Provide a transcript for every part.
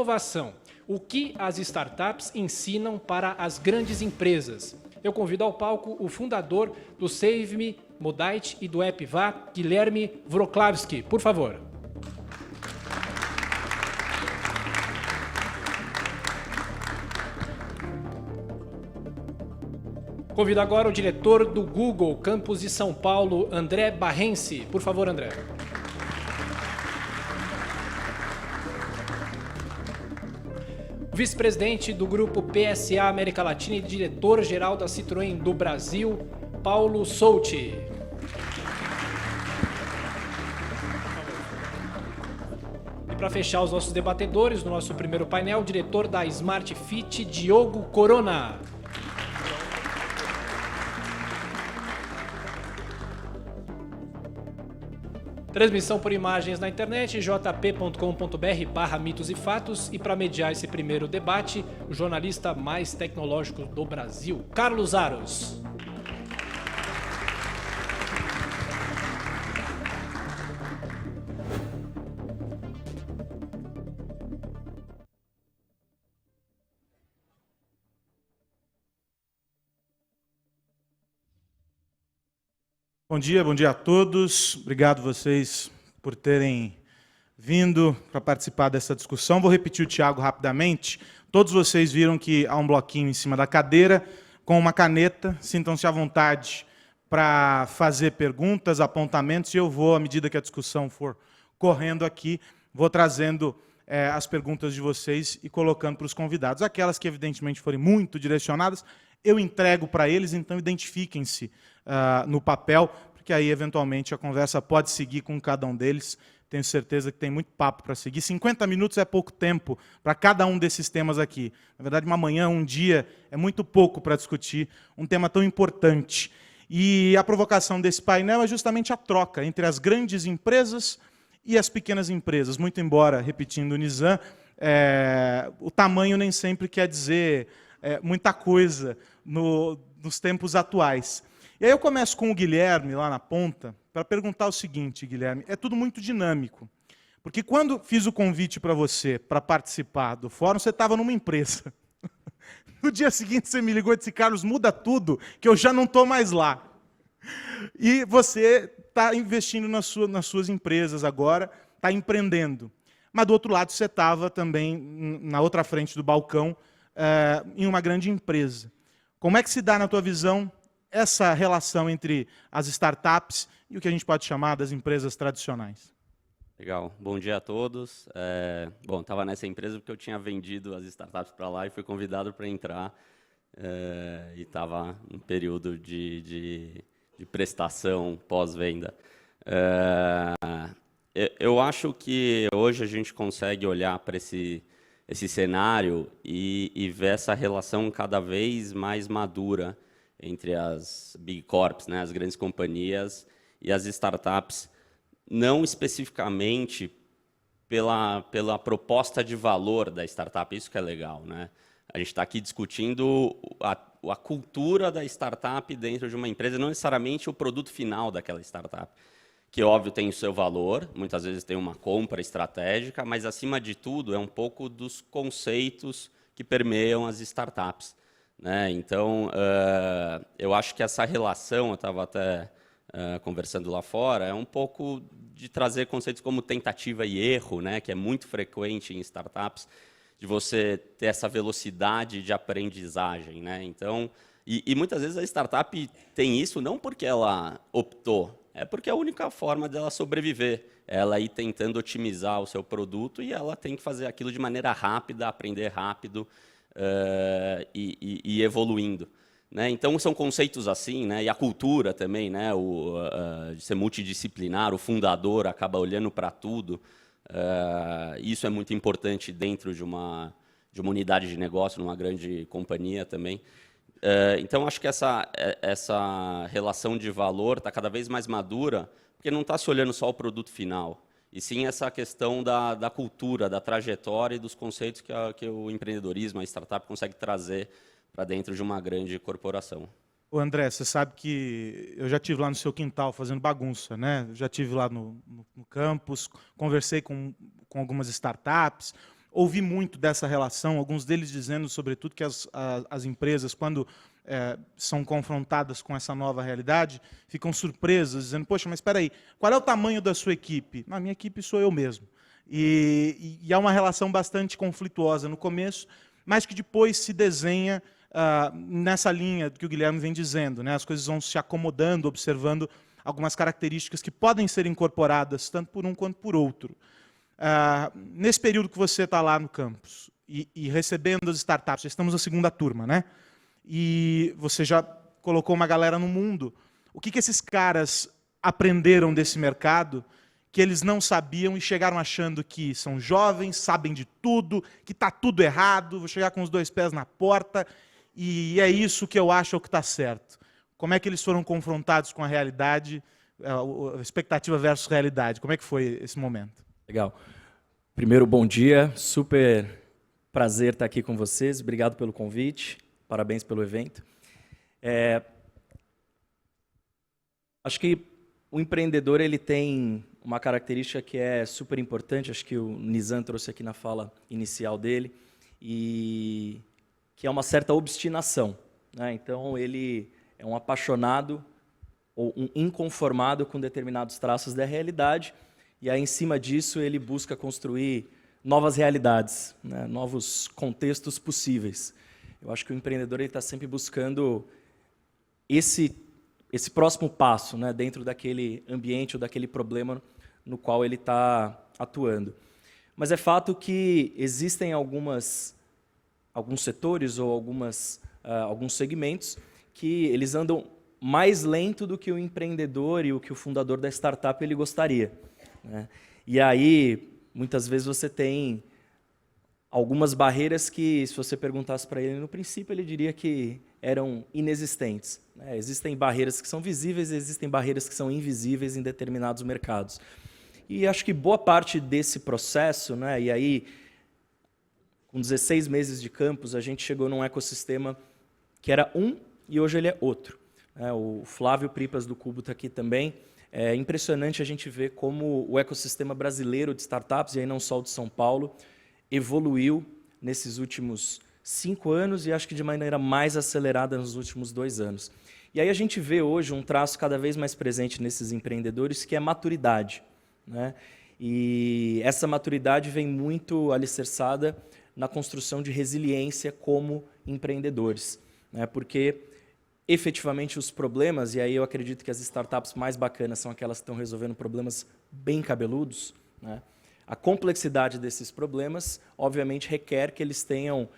inovação. O que as startups ensinam para as grandes empresas? Eu convido ao palco o fundador do Save Me, Modite e do Epivá, Guilherme Wrocławski. Por favor. Convido agora o diretor do Google Campus de São Paulo, André Barrense. Por favor, André. Vice-presidente do Grupo PSA América Latina e diretor-geral da Citroën do Brasil, Paulo Souti. E para fechar os nossos debatedores, no nosso primeiro painel, o diretor da Smart Fit, Diogo Corona. Transmissão por imagens na internet, jp.com.br/mitos e fatos. E para mediar esse primeiro debate, o jornalista mais tecnológico do Brasil, Carlos Aros. Bom dia a todos. Obrigado vocês por terem vindo para participar dessa discussão. Vou repetir o Thiago rapidamente. Todos vocês viram que há um bloquinho em cima da cadeira com uma caneta. Sintam-se à vontade para fazer perguntas, apontamentos, e eu vou, à medida que a discussão for correndo aqui, vou trazendo as perguntas de vocês e colocando para os convidados. Aquelas que, evidentemente, forem muito direcionadas, eu entrego para eles, então identifiquem-se no papel, porque aí, eventualmente, a conversa pode seguir com cada um deles. Tenho certeza que tem muito papo para seguir. 50 minutos é pouco tempo para cada um desses temas aqui. Na verdade, uma manhã, um dia, é muito pouco para discutir um tema tão importante. E a provocação desse painel é justamente a troca entre as grandes empresas e as pequenas empresas. Muito embora, repetindo o Nizam, o tamanho nem sempre quer dizer muita coisa nos tempos atuais. E aí eu começo com o Guilherme, lá na ponta, para perguntar o seguinte, Guilherme, é tudo muito dinâmico. Porque quando fiz o convite para você para participar do fórum, você estava numa empresa. No dia seguinte você me ligou e disse, Carlos, muda tudo, que eu já não estou mais lá. E você está investindo nas suas empresas agora, está empreendendo. Mas do outro lado você estava também, na outra frente do balcão, em uma grande empresa. Como é que se dá, na tua visão, essa relação entre as startups e o que a gente pode chamar das empresas tradicionais? Legal. Bom dia a todos. Bom, estava nessa empresa porque eu tinha vendido as startups para lá e fui convidado para entrar. E estava em período de prestação pós-venda. Eu acho que hoje a gente consegue olhar para esse cenário e ver essa relação cada vez mais madura entre as big corps, né, as grandes companhias, e as startups, não especificamente pela proposta de valor da startup, isso que é legal, né? A gente está aqui discutindo a cultura da startup dentro de uma empresa, não necessariamente o produto final daquela startup, que, óbvio, tem o seu valor, muitas vezes tem uma compra estratégica, mas, acima de tudo, é um pouco dos conceitos que permeiam as startups. Né? Então, eu acho que essa relação, eu estava até conversando lá fora, é um pouco de trazer conceitos como tentativa e erro, né? Que é muito frequente em startups, de você ter essa velocidade de aprendizagem. Né? Então, e muitas vezes a startup tem isso não porque ela optou, é porque é a única forma dela sobreviver. Ela ir tentando otimizar o seu produto e ela tem que fazer aquilo de maneira rápida, aprender rápido, e evoluindo. Né? Então, são conceitos assim, né? E a cultura também, né? De ser multidisciplinar, o fundador acaba olhando para tudo. Isso é muito importante dentro de uma unidade de negócio, numa grande companhia também. Então, acho que essa relação de valor está cada vez mais madura, porque não está se olhando só o produto final, e sim essa questão da cultura, da trajetória e dos conceitos que o empreendedorismo, a startup, consegue trazer para dentro de uma grande corporação. Ô André, você sabe que eu já estive lá no seu quintal fazendo bagunça, né? Já estive lá no campus, conversei com algumas startups. ouvi muito dessa relação, alguns deles dizendo, sobretudo, que as empresas, quando são confrontadas com essa nova realidade, ficam surpresas, dizendo, poxa, mas espera aí, qual é o tamanho da sua equipe? A minha equipe sou eu mesmo. E há uma relação bastante conflituosa no começo, mas que depois se desenha nessa linha que o Guilherme vem dizendo, né? As coisas vão se acomodando, observando algumas características que podem ser incorporadas, tanto por um quanto por outro. Nesse período que você está lá no campus e recebendo as startups, já estamos na segunda turma, né? E você já colocou uma galera no mundo. O que esses caras aprenderam desse mercado que eles não sabiam e chegaram achando que são jovens, sabem de tudo, que está tudo errado, vou chegar com os 2 pés na porta e é isso que eu acho que está certo? Como é que eles foram confrontados com a realidade, a expectativa versus realidade? Como é que foi esse momento? Legal. Primeiro, bom dia. Super prazer estar aqui com vocês. Obrigado pelo convite. Parabéns pelo evento. Acho que o empreendedor ele tem uma característica que é super importante, acho que o Nizam trouxe aqui na fala inicial dele, e que é uma certa obstinação, né? Então, ele é um apaixonado ou um inconformado com determinados traços da realidade, e aí, em cima disso, ele busca construir novas realidades, né? Novos contextos possíveis. Eu acho que o empreendedor está sempre buscando esse próximo passo, né? Dentro daquele ambiente ou daquele problema no qual ele está atuando. Mas é fato que existem alguns setores ou alguns segmentos que eles andam mais lento do que o empreendedor e o que o fundador da startup ele gostaria, né? E aí, muitas vezes você tem algumas barreiras que, se você perguntasse para ele no princípio, ele diria que eram inexistentes, né? Existem barreiras que são visíveis, existem barreiras que são invisíveis em determinados mercados. E acho que boa parte desse processo, né, e aí, com 16 meses de campus, a gente chegou num ecossistema que era um e hoje ele é outro. O Flávio Pripas do Cubo está aqui também. É impressionante a gente ver como o ecossistema brasileiro de startups, e aí não só o de São Paulo, evoluiu nesses últimos 5 anos e acho que de maneira mais acelerada nos últimos 2 anos. E aí a gente vê hoje um traço cada vez mais presente nesses empreendedores, que é maturidade, né? E essa maturidade vem muito alicerçada na construção de resiliência como empreendedores, né? Porque efetivamente os problemas, e aí eu acredito que as startups mais bacanas são aquelas que estão resolvendo problemas bem cabeludos, né? A complexidade desses problemas, obviamente, requer que eles tenham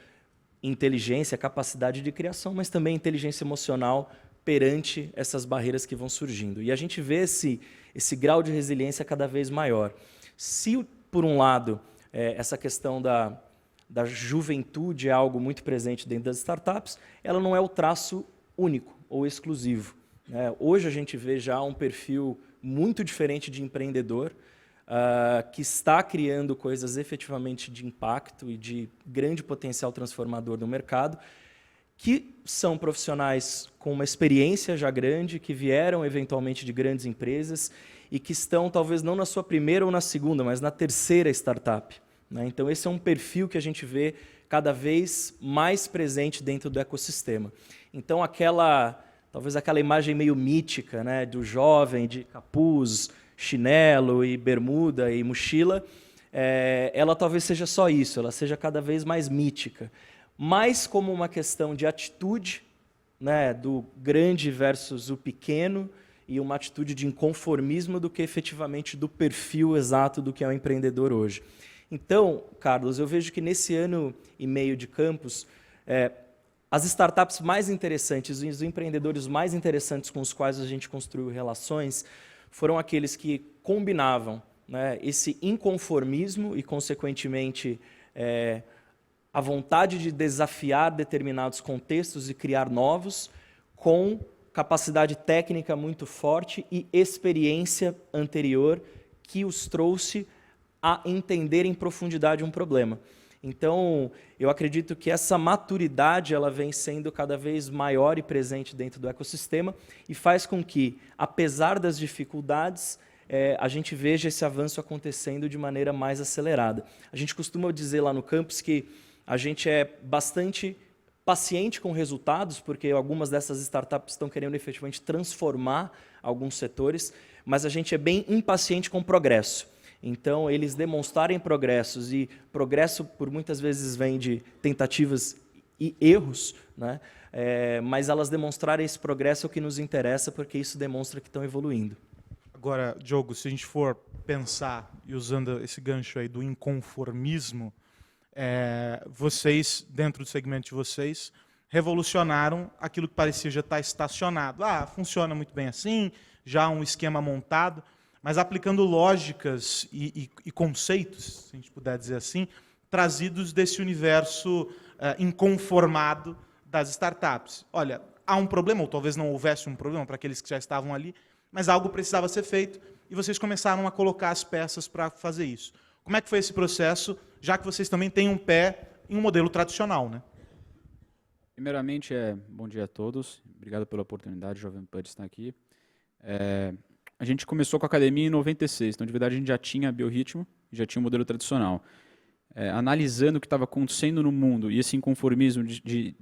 inteligência, capacidade de criação, mas também inteligência emocional perante essas barreiras que vão surgindo. E a gente vê esse grau de resiliência cada vez maior. Se, por um lado, essa questão da juventude é algo muito presente dentro das startups, ela não é o traço único ou exclusivo, né? Hoje a gente vê já um perfil muito diferente de empreendedor, que está criando coisas efetivamente de impacto e de grande potencial transformador no mercado, que são profissionais com uma experiência já grande, que vieram eventualmente de grandes empresas e que estão talvez não na sua primeira ou na segunda, mas na terceira startup, né? Então esse é um perfil que a gente vê cada vez mais presente dentro do ecossistema. Então talvez aquela imagem meio mítica, né, do jovem de capuz, chinelo e bermuda e mochila, ela talvez seja só isso, ela seja cada vez mais mítica, mais como uma questão de atitude, né, do grande versus o pequeno, e uma atitude de inconformismo do que efetivamente do perfil exato do que é o empreendedor hoje. Então, Carlos, eu vejo que nesse ano e meio de campus, as startups mais interessantes e os empreendedores mais interessantes com os quais a gente construiu relações foram aqueles que combinavam, né, esse inconformismo e, consequentemente, a vontade de desafiar determinados contextos e criar novos, com capacidade técnica muito forte e experiência anterior que os trouxe a entender em profundidade um problema. Então, eu acredito que essa maturidade ela vem sendo cada vez maior e presente dentro do ecossistema e faz com que, apesar das dificuldades, a gente veja esse avanço acontecendo de maneira mais acelerada. A gente costuma dizer lá no campus que a gente é bastante paciente com resultados, porque algumas dessas startups estão querendo efetivamente transformar alguns setores, mas a gente é bem impaciente com o progresso. Então, eles demonstrarem progressos, e progresso por muitas vezes vem de tentativas e erros, né? Mas elas demonstrarem esse progresso é o que nos interessa, porque isso demonstra que estão evoluindo. Agora, Diogo, se a gente for pensar, e usando esse gancho aí do inconformismo, vocês, dentro do segmento de vocês, revolucionaram aquilo que parecia já estar estacionado. Funciona muito bem assim, já um esquema montado, mas aplicando lógicas e conceitos, se a gente puder dizer assim, trazidos desse universo inconformado das startups. Olha, há um problema, ou talvez não houvesse um problema para aqueles que já estavam ali, mas algo precisava ser feito e vocês começaram a colocar as peças para fazer isso. Como é que foi esse processo, já que vocês também têm um pé em um modelo tradicional, né? Primeiramente, bom dia a todos. Obrigado pela oportunidade, Jovem Pan, de estar aqui. A gente começou com a academia em 96, então, de verdade, a gente já tinha biorritmo, já tinha um modelo tradicional. Analisando o que estava acontecendo no mundo e esse inconformismo de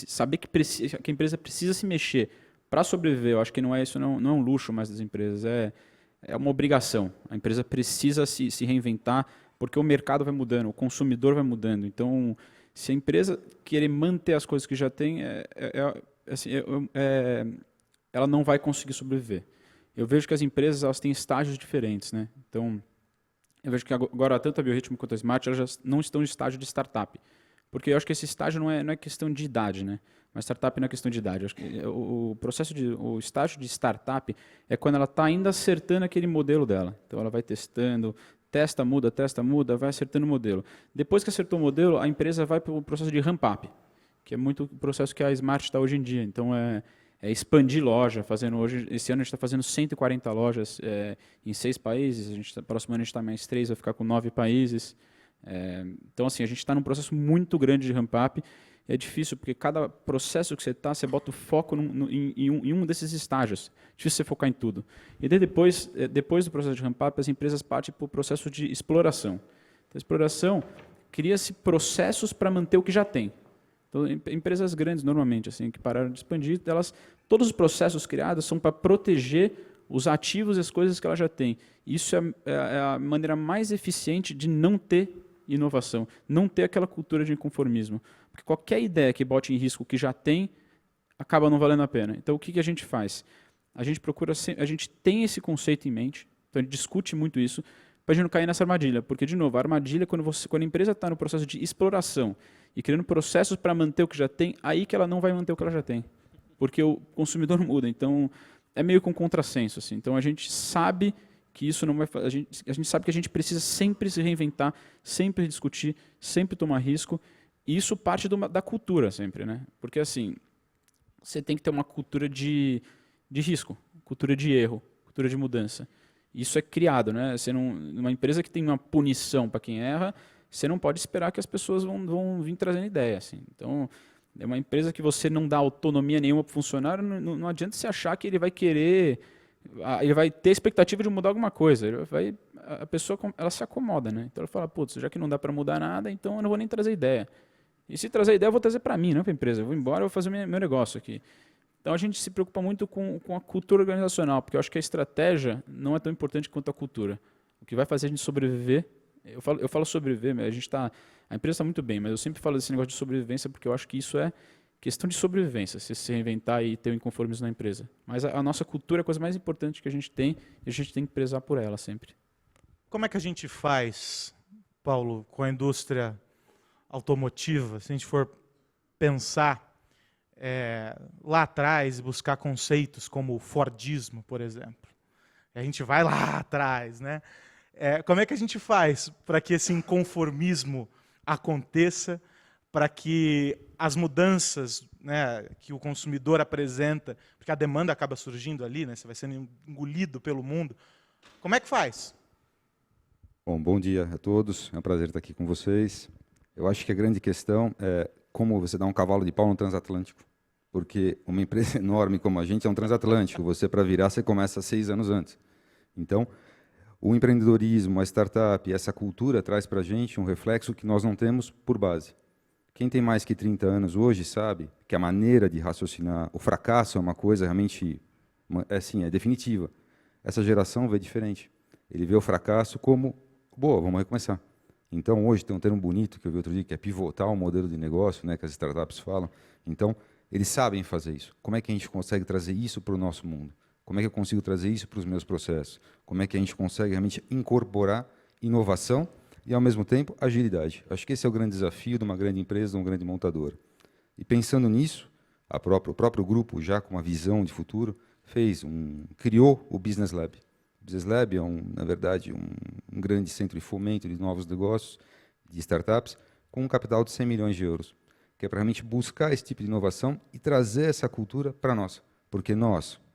saber que a empresa precisa se mexer para sobreviver, eu acho que não é um luxo mais das empresas, é uma obrigação. A empresa precisa se reinventar, porque o mercado vai mudando, o consumidor vai mudando. Então, se a empresa querer manter as coisas que já tem, ela não vai conseguir sobreviver. Eu vejo que as empresas elas têm estágios diferentes, né? Então, eu vejo que agora tanto a Biorritmo quanto a Smart elas já não estão em estágio de startup. Porque eu acho que esse estágio não é questão de idade, né? Mas startup não é questão de idade. Eu acho que o estágio de startup é quando ela está ainda acertando aquele modelo dela. Então ela vai testando, testa, muda, vai acertando o modelo. Depois que acertou o modelo, a empresa vai para o processo de ramp-up, que é muito o processo que a Smart está hoje em dia. Então expandir loja, esse ano a gente está fazendo 140 lojas em 6 países, próximo ano a gente está mais 3, vai ficar com 9 países. Então, assim, a gente está num processo muito grande de ramp-up. É difícil, porque cada processo que você bota o foco em um desses estágios. É difícil você focar em tudo. E daí depois do processo de ramp-up, as empresas partem para o processo de exploração. Então, a exploração, cria-se processos para manter o que já tem. Então, empresas grandes, normalmente, assim, que pararam de expandir, todos os processos criados são para proteger os ativos e as coisas que ela já tem. Isso é a maneira mais eficiente de não ter inovação, não ter aquela cultura de inconformismo. Porque qualquer ideia que bote em risco o que já tem, acaba não valendo a pena. Então, o que a gente faz? A gente tem esse conceito em mente, então a gente discute muito isso, para a gente não cair nessa armadilha. Porque, de novo, a armadilha, quando a empresa está no processo de exploração e criando processos para manter o que já tem, aí que ela não vai manter o que ela já tem. Porque o consumidor muda. Então, é meio com contrassenso. Assim. Então, a gente sabe que isso não vai a gente sabe que a gente precisa sempre se reinventar, sempre discutir, sempre tomar risco. E isso parte da cultura sempre, né? Porque assim, você tem que ter uma cultura de risco, cultura de erro, cultura de mudança. Isso é criado, né? Numa empresa que tem uma punição para quem erra, você não pode esperar que as pessoas vão vir trazendo ideia, assim. Então, é uma empresa que você não dá autonomia nenhuma para o funcionário, não adianta você achar que ele vai querer, ele vai ter expectativa de mudar alguma coisa. A pessoa ela se acomoda, né? Então ela fala, putz, já que não dá para mudar nada, então eu não vou nem trazer ideia. E se trazer ideia, eu vou trazer para mim, não para a empresa. Eu vou embora, eu vou fazer meu negócio aqui. Então a gente se preocupa muito com a cultura organizacional, porque eu acho que a estratégia não é tão importante quanto a cultura. O que vai fazer a gente sobreviver, eu falo sobreviver, mas a empresa está muito bem, mas eu sempre falo desse negócio de sobrevivência porque eu acho que isso é questão de sobrevivência, se reinventar e ter o inconformismo na empresa. Mas a nossa cultura é a coisa mais importante que a gente tem e a gente tem que prezar por ela sempre. Como é que a gente faz, Paulo, com a indústria automotiva, se a gente for pensar lá atrás e buscar conceitos como o Fordismo, por exemplo? A gente vai lá atrás, né? Como é que a gente faz para que esse inconformismo aconteça, para que as mudanças, né, que o consumidor apresenta, porque a demanda acaba surgindo ali, né, você vai sendo engolido pelo mundo. Como é que faz? Bom dia a todos, é um prazer estar aqui com vocês. Eu acho que a grande questão é como você dá um cavalo de pau no transatlântico, porque uma empresa enorme como a gente é um transatlântico, você para virar você começa 6 anos antes. Então, O empreendedorismo, a startup, essa cultura traz para a gente um reflexo que nós não temos por base. Quem tem mais que 30 anos hoje sabe que a maneira de raciocinar, o fracasso é uma coisa realmente é definitiva. Essa geração vê diferente. Ele vê o fracasso como, boa, vamos recomeçar. Então, hoje tem um termo bonito que eu vi outro dia, que é pivotar o modelo de negócio, né, que as startups falam. Então, eles sabem fazer isso. Como é que a gente consegue trazer isso para o nosso mundo? Como é que eu consigo trazer isso para os meus processos? Como é que a gente consegue realmente incorporar inovação e, ao mesmo tempo, agilidade? Acho que esse é o grande desafio de uma grande empresa, de um grande montador. E pensando nisso, o próprio grupo, já com uma visão de futuro, criou o Business Lab. O Business Lab é, na verdade, um grande centro de fomento de novos negócios, de startups, com um capital de 100 milhões de euros, que é para realmente buscar esse tipo de inovação e trazer essa cultura para nós. Porque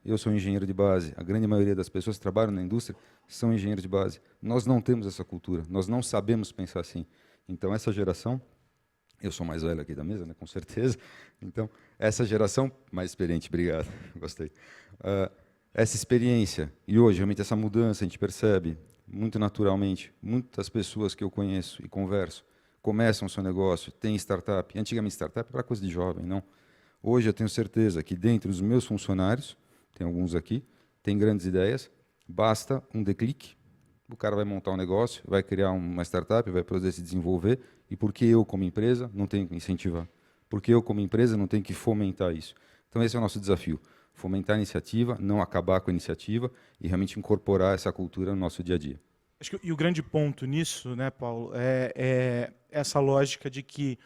eu sou engenheiro de base, a grande maioria das pessoas que trabalham na indústria são engenheiros de base. Nós não temos essa cultura, nós não sabemos pensar assim. Então, essa geração, eu sou mais velho aqui da mesa, né, com certeza, então, essa geração, mais experiente, obrigado, gostei. Essa experiência, e hoje, realmente, essa mudança, a gente percebe, muito naturalmente, muitas pessoas que eu conheço e converso, começam o seu negócio, têm startup. Antigamente, startup era coisa de jovem, não. Hoje, eu tenho certeza que, dentre os meus funcionários, tem alguns aqui, tem grandes ideias, basta um declique, o cara vai montar um negócio, vai criar uma startup, vai poder se desenvolver, e porque eu, como empresa, não tenho que incentivar? Porque eu, como empresa, não tenho que fomentar isso? Então, esse é o nosso desafio, fomentar a iniciativa, não acabar com a iniciativa e realmente incorporar essa cultura no nosso dia a dia. Acho que, e o grande ponto nisso, né, Paulo, é essa lógica de que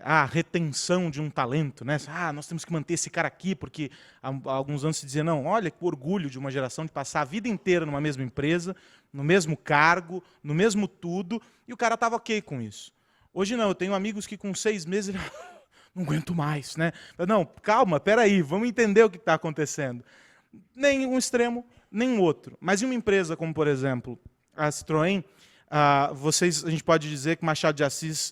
a retenção de um talento, né? Nós temos que manter esse cara aqui, porque há alguns anos se dizia, não, olha que orgulho de uma geração de passar a vida inteira numa mesma empresa, no mesmo cargo, no mesmo tudo, e o cara estava ok com isso. Hoje não, eu tenho amigos que com 6 meses, não aguento mais, né? Não, calma, peraí, vamos entender o que está acontecendo. Nem um extremo, nem um outro. Mas em uma empresa como, por exemplo, a Citroën, a gente pode dizer que Machado de Assis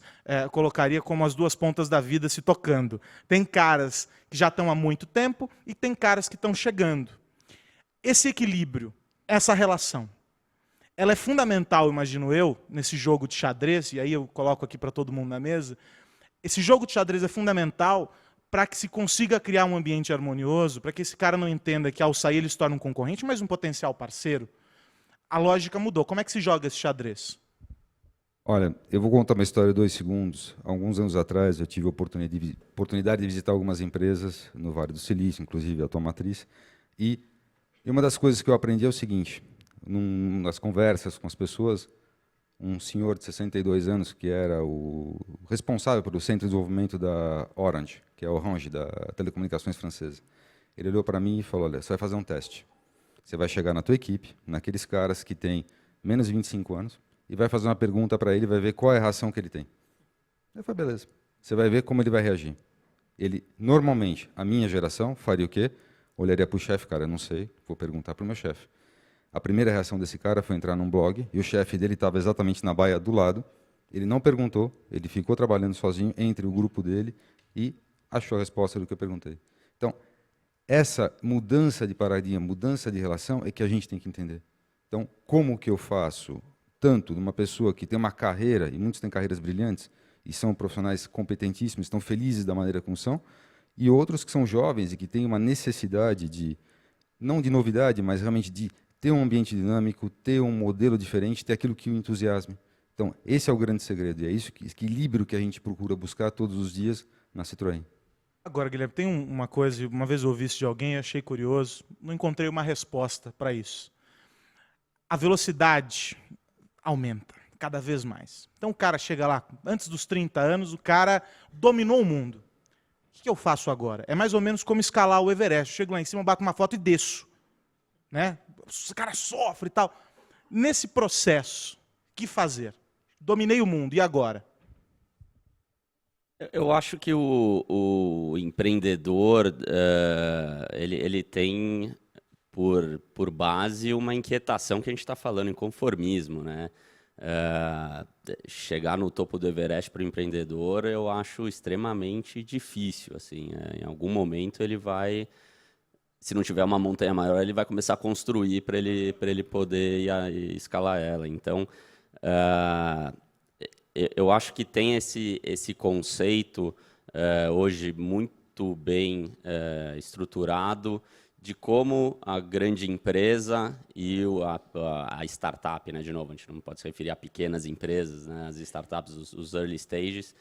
colocaria como as duas pontas da vida se tocando. Tem caras que já estão há muito tempo e tem caras que estão chegando. Esse equilíbrio, essa relação, ela é fundamental, imagino eu, nesse jogo de xadrez, e aí eu coloco aqui para todo mundo na mesa, esse jogo de xadrez é fundamental para que se consiga criar um ambiente harmonioso, para que esse cara não entenda que ao sair ele se torna um concorrente, mas um potencial parceiro. A lógica mudou. Como é que se joga esse xadrez? Olha, eu vou contar uma história de 2 segundos. Há alguns anos atrás, eu tive a oportunidade de visitar algumas empresas no Vale do Silício, inclusive a tua matriz, e uma das coisas que eu aprendi é o seguinte, nas conversas com as pessoas, um senhor de 62 anos, que era o responsável pelo centro de desenvolvimento da Orange, que é a Orange, da telecomunicações francesa, ele olhou para mim e falou, olha, você vai fazer um teste. Você vai chegar na tua equipe, naqueles caras que têm menos de 25 anos, e vai fazer uma pergunta para ele, vai ver qual é a reação que ele tem. Eu falei, beleza. Você vai ver como ele vai reagir. Ele, normalmente, a minha geração, faria o quê? Olharia para o chefe, cara, eu não sei, vou perguntar para o meu chefe. A primeira reação desse cara foi entrar num blog, e o chefe dele estava exatamente na baia do lado. Ele não perguntou, ele ficou trabalhando sozinho entre o grupo dele e achou a resposta do que eu perguntei. Então, essa mudança de paradigma, mudança de relação é que a gente tem que entender. Então, como que eu faço, tanto de uma pessoa que tem uma carreira, e muitos têm carreiras brilhantes, e são profissionais competentíssimos, estão felizes da maneira como são, e outros que são jovens e que têm uma necessidade de, não de novidade, mas realmente de ter um ambiente dinâmico, ter um modelo diferente, ter aquilo que o entusiasme. Então, esse é o grande segredo, e é esse equilíbrio que a gente procura buscar todos os dias na Citroën. Agora, Guilherme, tem uma coisa, uma vez eu ouvi isso de alguém, achei curioso, não encontrei uma resposta para isso. A velocidade aumenta cada vez mais. Então o cara chega lá, antes dos 30 anos, o cara dominou o mundo. O que eu faço agora? É mais ou menos como escalar o Everest. Eu chego lá em cima, bato uma foto e desço. Né? O cara sofre e tal. Nesse processo, o que fazer? Dominei o mundo, e agora? Eu acho que o empreendedor ele tem por base uma inquietação que a gente está falando em conformismo, né? Chegar no topo do Everest para o empreendedor eu acho extremamente difícil. Assim, em algum momento ele vai se não tiver uma montanha maior, ele vai começar a construir para ele poder ir escalar ela. Então, eu acho que tem esse conceito hoje muito bem estruturado de como a grande empresa e a startup, né, de novo, a gente não pode se referir a pequenas empresas, né, as startups, os early stages,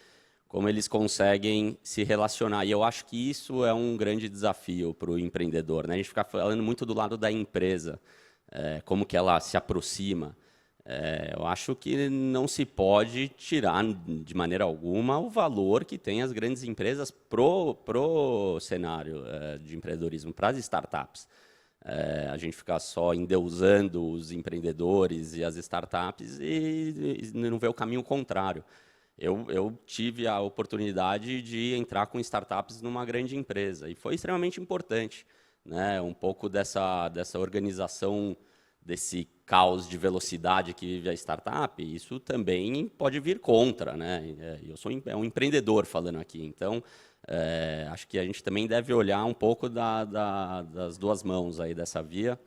como eles conseguem se relacionar. E eu acho que isso é um grande desafio para o empreendedor, né? A gente fica falando muito do lado da empresa, como que ela se aproxima. Eu acho que não se pode tirar de maneira alguma o valor que tem as grandes empresas pro cenário de empreendedorismo, para as startups. A gente fica só endeusando os empreendedores e as startups e não vê o caminho contrário. Eu tive a oportunidade de entrar com startups numa grande empresa e foi extremamente importante, né? Um pouco dessa organização, desse caos de velocidade que vive a startup, isso também pode vir contra, né? Eu sou um empreendedor falando aqui, então acho que a gente também deve olhar um pouco das duas mãos aí dessa via.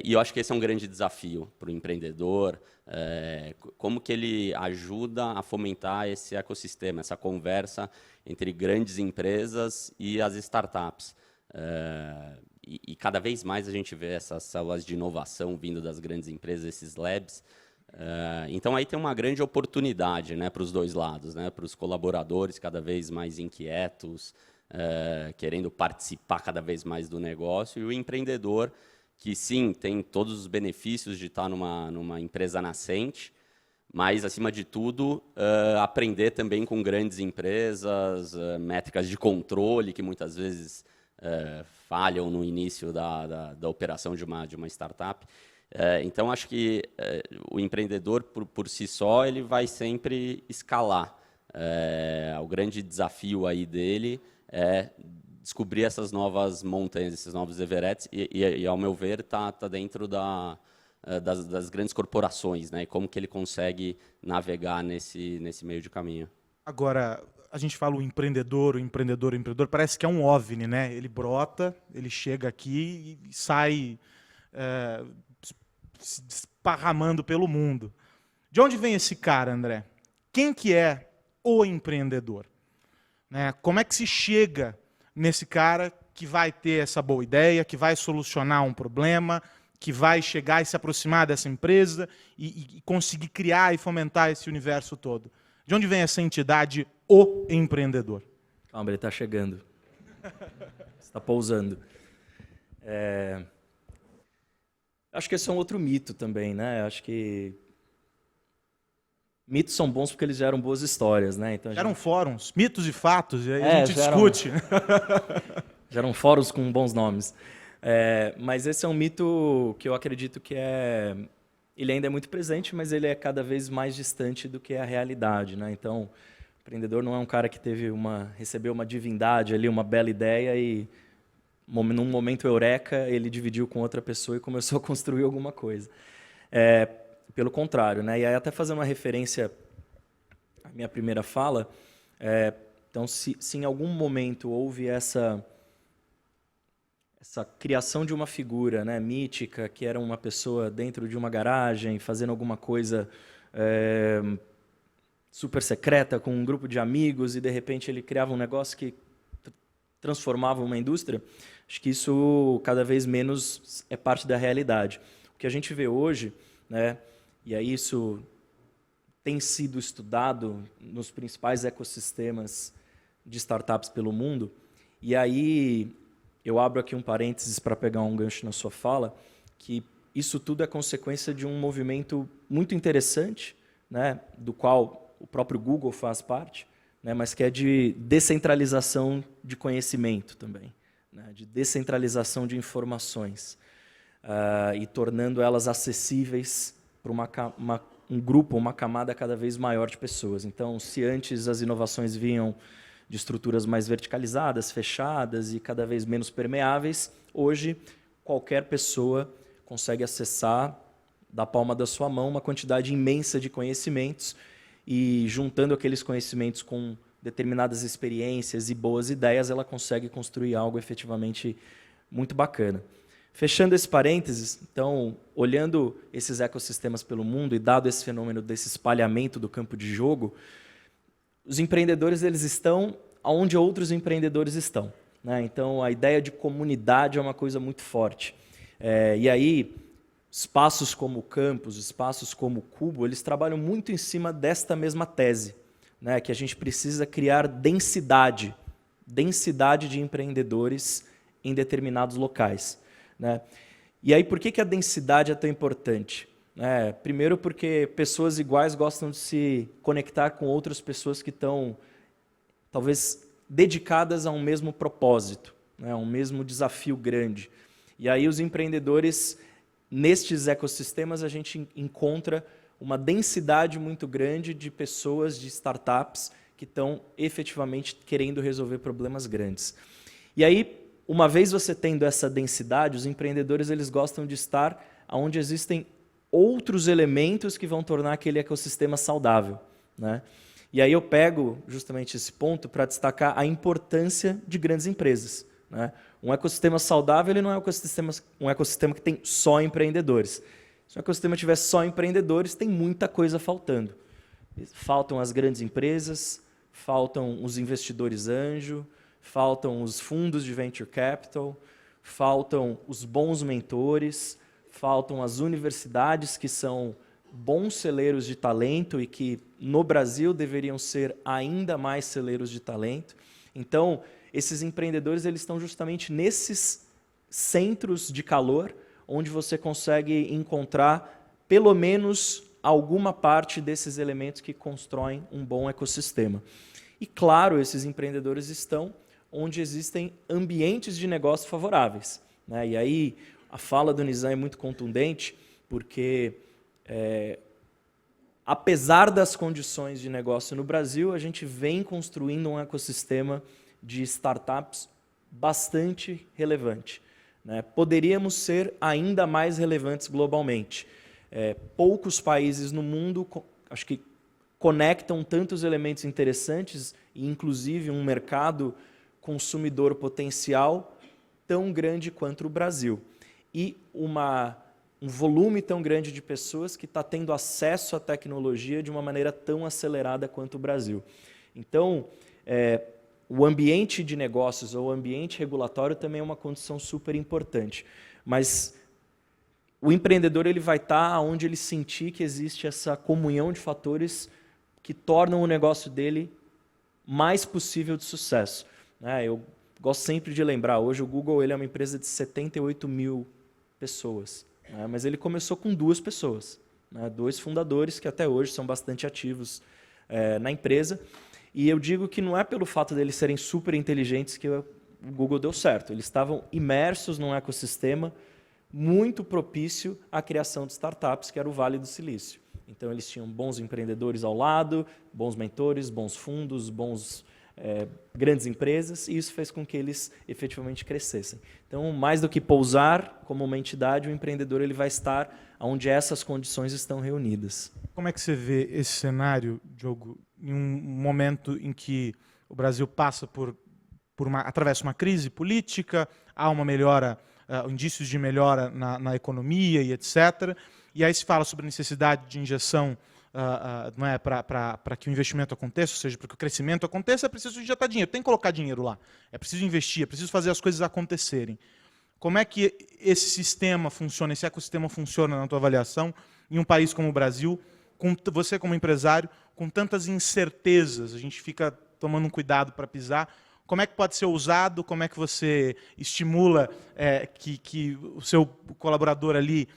E eu acho que esse é um grande desafio para o empreendedor, como que ele ajuda a fomentar esse ecossistema, essa conversa entre grandes empresas e as startups. E cada vez mais a gente vê essas células de inovação vindo das grandes empresas, esses labs. Então, aí tem uma grande oportunidade, né, para os dois lados, né, para os colaboradores cada vez mais inquietos, querendo participar cada vez mais do negócio, e o empreendedor, que sim, tem todos os benefícios de estar numa empresa nascente, mas, acima de tudo, aprender também com grandes empresas, métricas de controle, que muitas vezes falham no início da operação de uma startup. Então, acho que o empreendedor, por si só, ele vai sempre escalar. O grande desafio aí dele é descobrir essas novas montanhas, esses novos Everests, e ao meu ver, está dentro das grandes corporações, né? E como que ele consegue navegar nesse meio de caminho. Agora, a gente fala o empreendedor, parece que é um OVNI, né? Ele brota, ele chega aqui e sai se esparramando pelo mundo. De onde vem esse cara, André? Quem que é o empreendedor? Né? Como é que se chega nesse cara que vai ter essa boa ideia, que vai solucionar um problema, que vai chegar e se aproximar dessa empresa e conseguir criar e fomentar esse universo todo? De onde vem essa entidade, o empreendedor? Calma, ele está chegando. Está pousando. Acho que esse é um outro mito também, né? Acho que mitos são bons porque eles geram boas histórias, né? Então, geram fóruns, mitos e fatos, e aí a gente discute. Geram fóruns com bons nomes. Mas esse é um mito que eu acredito que ele ainda é muito presente, mas ele é cada vez mais distante do que é a realidade, né? Então, o empreendedor não é um cara que recebeu uma divindade ali, uma bela ideia e num momento eureka ele dividiu com outra pessoa e começou a construir alguma coisa. Pelo contrário, né? E aí, até fazendo uma referência à minha primeira fala, então, se em algum momento houve essa criação de uma figura, né, mítica, que era uma pessoa dentro de uma garagem, fazendo alguma coisa super secreta com um grupo de amigos, e de repente ele criava um negócio que transformava uma indústria, acho que isso cada vez menos é parte da realidade. O que a gente vê hoje, né, e aí isso tem sido estudado nos principais ecossistemas de startups pelo mundo, e aí eu abro aqui um parênteses para pegar um gancho na sua fala, que isso tudo é consequência de um movimento muito interessante, né, do qual o próprio Google faz parte, né, mas que é de descentralização de conhecimento também, né, de descentralização de informações, e tornando elas acessíveis para um grupo, uma camada cada vez maior de pessoas. Então, se antes as inovações vinham de estruturas mais verticalizadas, fechadas e cada vez menos permeáveis, hoje qualquer pessoa consegue acessar da palma da sua mão uma quantidade imensa de conhecimentos, e juntando aqueles conhecimentos com determinadas experiências e boas ideias, ela consegue construir algo efetivamente muito bacana. Fechando esse parênteses, então, olhando esses ecossistemas pelo mundo e dado esse fenômeno desse espalhamento do campo de jogo, os empreendedores eles estão onde outros empreendedores estão, né? Então, a ideia de comunidade é uma coisa muito forte. E aí, espaços como o Campus, espaços como o Cubo, eles trabalham muito em cima desta mesma tese, né? Que a gente precisa criar densidade de empreendedores em determinados locais, né? E aí, por que a densidade é tão importante? Primeiro porque pessoas iguais gostam de se conectar com outras pessoas que estão, talvez, dedicadas a um mesmo propósito, né? A um mesmo desafio grande. E aí os empreendedores, nestes ecossistemas, a gente encontra uma densidade muito grande de pessoas, de startups, que estão efetivamente querendo resolver problemas grandes. E aí, uma vez você tendo essa densidade, os empreendedores eles gostam de estar onde existem outros elementos que vão tornar aquele ecossistema saudável, né? E aí eu pego justamente esse ponto para destacar a importância de grandes empresas, né? Um ecossistema saudável ele não é um ecossistema que tem só empreendedores. Se o ecossistema tiver só empreendedores, tem muita coisa faltando. Faltam as grandes empresas, faltam os investidores anjo, faltam os fundos de venture capital, faltam os bons mentores, faltam as universidades que são bons celeiros de talento e que no Brasil deveriam ser ainda mais celeiros de talento. Então, esses empreendedores eles estão justamente nesses centros de calor onde você consegue encontrar pelo menos alguma parte desses elementos que constroem um bom ecossistema. E claro, esses empreendedores estão onde existem ambientes de negócio favoráveis, né? E aí a fala do Nizam é muito contundente, porque apesar das condições de negócio no Brasil, a gente vem construindo um ecossistema de startups bastante relevante, né? Poderíamos ser ainda mais relevantes globalmente. Poucos países no mundo, acho que conectam tantos elementos interessantes, e inclusive um mercado consumidor potencial tão grande quanto o Brasil. E um volume tão grande de pessoas que está tendo acesso à tecnologia de uma maneira tão acelerada quanto o Brasil. Então, o ambiente de negócios ou o ambiente regulatório também é uma condição super importante. Mas o empreendedor ele vai estar onde ele sentir que existe essa comunhão de fatores que tornam o negócio dele mais possível de sucesso. Eu gosto sempre de lembrar, hoje o Google ele é uma empresa de 78 mil pessoas, né? Mas ele começou com 2 pessoas, né? 2 fundadores que até hoje são bastante ativos na empresa. E eu digo que não é pelo fato deles serem super inteligentes que o Google deu certo. Eles estavam imersos num ecossistema muito propício à criação de startups, que era o Vale do Silício. Então, eles tinham bons empreendedores ao lado, bons mentores, bons fundos, grandes empresas, e isso fez com que eles efetivamente crescessem. Então, mais do que pousar como uma entidade, o empreendedor ele vai estar onde essas condições estão reunidas. Como é que você vê esse cenário, Diogo, em um momento em que o Brasil passa atravessa uma crise política, há uma melhora, indícios de melhora na economia e etc., e aí se fala sobre a necessidade de injeção para que o investimento aconteça, ou seja, para que o crescimento aconteça, é preciso injetar dinheiro, tem que colocar dinheiro lá, é preciso investir, é preciso fazer as coisas acontecerem. Como é que esse sistema funciona, esse ecossistema funciona na tua avaliação em um país como o Brasil, com você como empresário, com tantas incertezas, a gente fica tomando um cuidado para pisar. Como é que pode ser usado? Como é que você estimula que o seu colaborador ali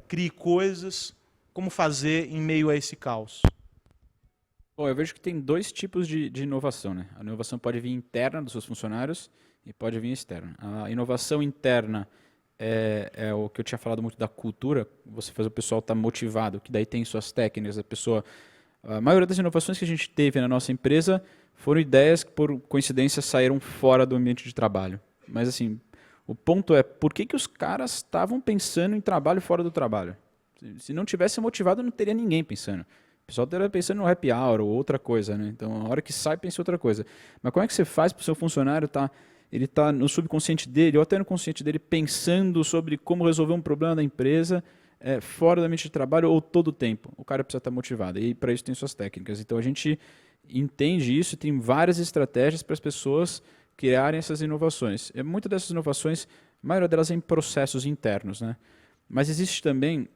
crie coisas? Como fazer em meio a esse caos? Bom, eu vejo que tem 2 tipos de inovação, né? A inovação pode vir interna dos seus funcionários e pode vir externa. A inovação interna é o que eu tinha falado muito da cultura, você faz o pessoal estar motivado, que daí tem suas técnicas, a maioria das inovações que a gente teve na nossa empresa foram ideias que, por coincidência, saíram fora do ambiente de trabalho. Mas, assim, o ponto é, por que os caras estavam pensando em trabalho fora do trabalho? Se não tivesse motivado, não teria ninguém pensando. O pessoal estaria pensando no happy hour ou outra coisa, né? Então, a hora que sai, pensa em outra coisa. Mas como é que você faz para o seu funcionário estar ele está no subconsciente dele, ou até no consciente dele, pensando sobre como resolver um problema da empresa, fora da mente de trabalho ou todo o tempo. O cara precisa estar motivado, e para isso tem suas técnicas. Então a gente entende isso, tem várias estratégias para as pessoas criarem essas inovações. Muitas dessas inovações, a maioria delas é em processos internos, né? Mas existe também,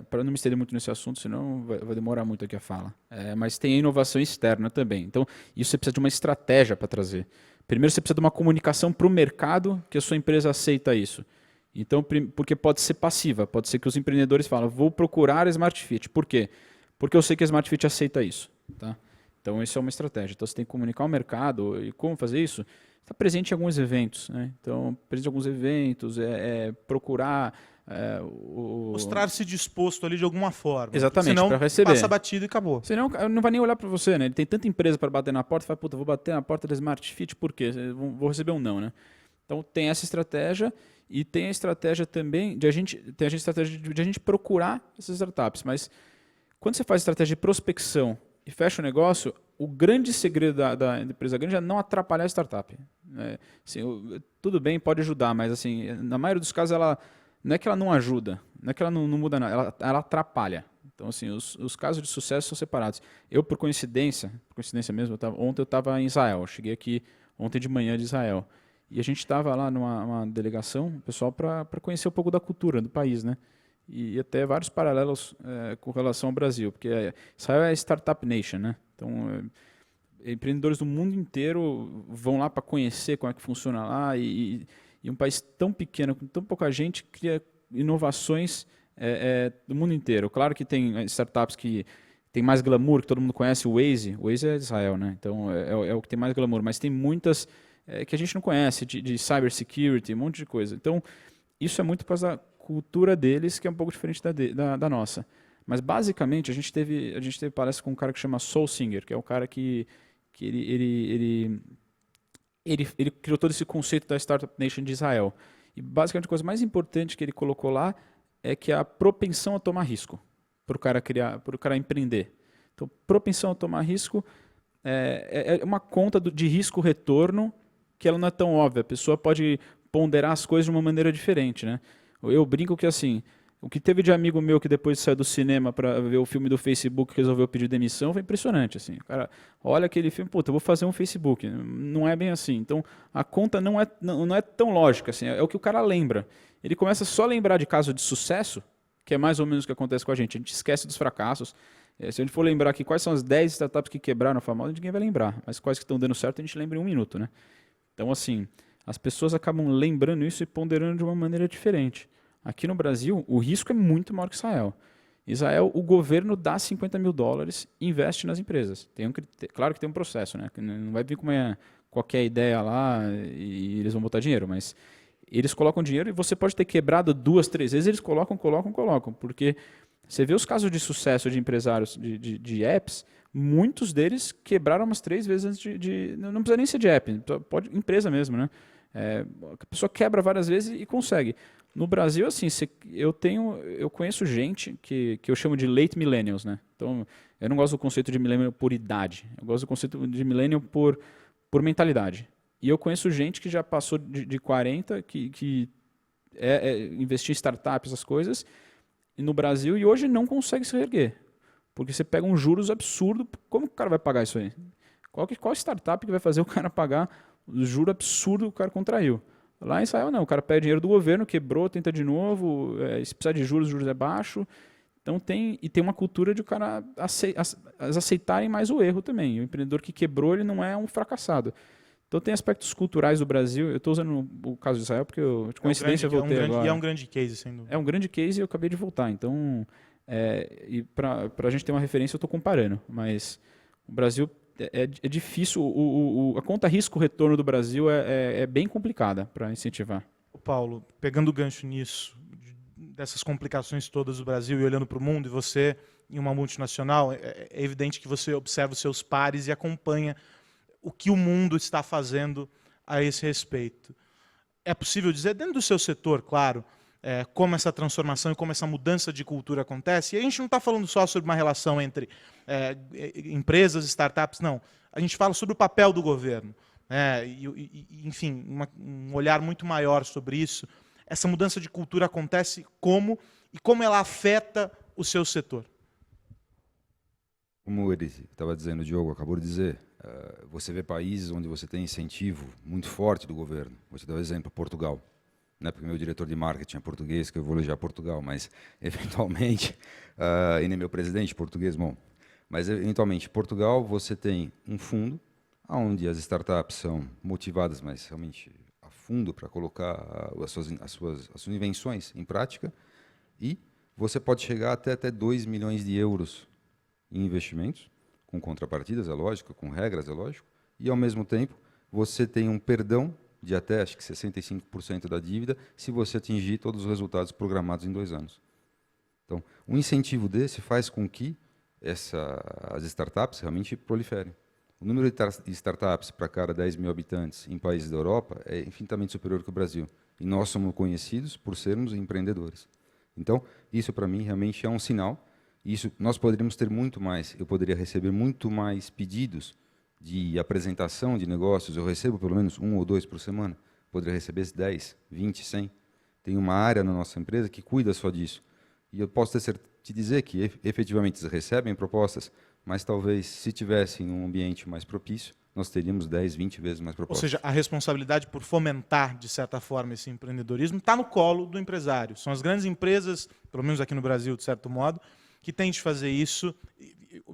para não me estender muito nesse assunto, senão vai demorar muito aqui a fala, mas tem a inovação externa também. Então, isso você precisa de uma estratégia para trazer. Primeiro, você precisa de uma comunicação para o mercado que a sua empresa aceita isso. Então, porque pode ser passiva, pode ser que os empreendedores falam, vou procurar a Smart Fit. Por quê? Porque eu sei que a Smart Fit aceita isso. Tá? Então, isso é uma estratégia. Então, você tem que comunicar ao mercado. E como fazer isso? Está presente em alguns eventos. Né? Então, presente em alguns eventos, procurar... Mostrar-se disposto ali de alguma forma. Exatamente, para receber. Passa batido e acabou. Senão, não vai nem olhar para você, né? Ele tem tanta empresa para bater na porta, fala, puta, vou bater na porta da Smart Fit, por quê? Vou receber um não, né? Então, tem essa estratégia e tem a estratégia também de a gente procurar essas startups. Mas quando você faz estratégia de prospecção e fecha o negócio, o grande segredo da empresa grande é não atrapalhar a startup. Assim, tudo bem, pode ajudar, mas assim, na maioria dos casos não é que ela não ajuda, não é que ela não muda nada, ela atrapalha. Então, assim, os casos de sucesso são separados. Eu, por coincidência mesmo, ontem eu estava em Israel, eu cheguei aqui ontem de manhã de Israel. E a gente estava lá numa delegação, pessoal, para conhecer um pouco da cultura do país, né? E até vários paralelos com relação ao Brasil, porque Israel é Startup Nation, né? Então, empreendedores do mundo inteiro vão lá para conhecer como é que funciona lá e um país tão pequeno, com tão pouca gente, cria inovações do mundo inteiro. Claro que tem startups que tem mais glamour, que todo mundo conhece, o Waze. O Waze é de Israel, né? Então é o que tem mais glamour. Mas tem muitas que a gente não conhece, de cybersecurity, um monte de coisa. Então, isso é muito por causa da cultura deles, que é um pouco diferente da nossa. Mas, basicamente, a gente teve palestra com um cara que chama Soul Singer, que é um cara que ele criou todo esse conceito da Startup Nation de Israel. E, basicamente, a coisa mais importante que ele colocou lá é que a propensão a tomar risco para o cara empreender. Então, propensão a tomar risco é uma conta de risco-retorno que ela não é tão óbvia. A pessoa pode ponderar as coisas de uma maneira diferente, né? Eu brinco que, assim, o que teve de amigo meu que depois saiu do cinema para ver o filme do Facebook resolveu pedir demissão foi impressionante. Assim. O cara olha aquele filme, puta, eu vou fazer um Facebook. Não é bem assim. Então, a conta não é tão lógica. Assim, é o que o cara lembra. Ele começa só a lembrar de caso de sucesso, que é mais ou menos o que acontece com a gente. A gente esquece dos fracassos. Se a gente for lembrar aqui quais são as 10 startups que quebraram famosas, ninguém vai lembrar. Mas quais que estão dando certo, a gente lembra em um minuto. Né? Então, assim, as pessoas acabam lembrando isso e ponderando de uma maneira diferente. Aqui no Brasil, o risco é muito maior que Israel. Israel, o governo dá $50 mil e investe nas empresas. Claro que tem um processo, né? Não vai vir com qualquer ideia lá e eles vão botar dinheiro, mas eles colocam dinheiro e você pode ter quebrado 2, 3 vezes, eles colocam, porque você vê os casos de sucesso de empresários de apps, muitos deles quebraram umas 3 vezes antes não precisa nem ser de app, pode empresa mesmo, né? A pessoa quebra várias vezes e consegue. No Brasil, assim, eu conheço gente que eu chamo de late millennials, né? Então, eu não gosto do conceito de millennial por idade, eu gosto do conceito de millennial por mentalidade. E eu conheço gente que já passou de 40, que investir em startups, essas coisas, e no Brasil, e hoje não consegue se reerguer. Porque você pega um juros absurdo, como que o cara vai pagar isso aí? Qual startup que vai fazer o cara pagar o juro absurdo que o cara contraiu? Lá em Israel não, o cara pede dinheiro do governo, quebrou, tenta de novo, se precisar de juros, é baixo. Então tem uma cultura de o cara aceitarem mais o erro também. O empreendedor que quebrou, ele não é um fracassado. Então tem aspectos culturais do Brasil, eu estou usando o caso de Israel porque eu, de coincidência, voltei agora. E é um grande case, sem dúvida. É um grande case e eu acabei de voltar. Então, e para a gente ter uma referência, eu estou comparando. Mas o Brasil... É difícil, a conta risco-retorno do Brasil é bem complicada para incentivar. Paulo, pegando o gancho nisso, dessas complicações todas do Brasil e olhando para o mundo, e você, em uma multinacional, é evidente que você observa os seus pares e acompanha o que o mundo está fazendo a esse respeito. É possível dizer, dentro do seu setor, claro, como essa transformação e como essa mudança de cultura acontece. E a gente não está falando só sobre uma relação entre empresas e startups, não. A gente fala sobre o papel do governo. né? Enfim, um olhar muito maior sobre isso. Essa mudança de cultura acontece como e como ela afeta o seu setor? Como ele estava dizendo, o Diogo acabou de dizer, você vê países onde você tem incentivo muito forte do governo. Vou te dar um exemplo, Portugal. Não é porque meu diretor de marketing é português que eu vou elogiar Portugal, mas eventualmente, e nem meu presidente português, bom, mas eventualmente Portugal você tem um fundo onde as startups são motivadas, mas realmente a fundo para colocar as suas invenções em prática, e você pode chegar até 2 milhões de euros em investimentos, com contrapartidas, é lógico, com regras, é lógico, e ao mesmo tempo você tem um perdão de até, acho que 65% da dívida, se você atingir todos os resultados programados em 2 anos. Então, um incentivo desse faz com que as startups realmente proliferem. O número de startups para cada 10 mil habitantes em países da Europa é infinitamente superior que o Brasil. E nós somos conhecidos por sermos empreendedores. Então, isso para mim realmente é um sinal. Isso nós poderíamos ter muito mais. Eu poderia receber muito mais pedidos de apresentação de negócios. Eu recebo pelo menos 1 ou 2 por semana. Poderia receber 10, 20, 100. Tem uma área na nossa empresa que cuida só disso. E eu posso te dizer que efetivamente eles recebem propostas, mas talvez se tivessem um ambiente mais propício, nós teríamos 10, 20 vezes mais propostas. Ou seja, a responsabilidade por fomentar, de certa forma, esse empreendedorismo está no colo do empresário. São as grandes empresas, pelo menos aqui no Brasil, de certo modo, que têm de fazer isso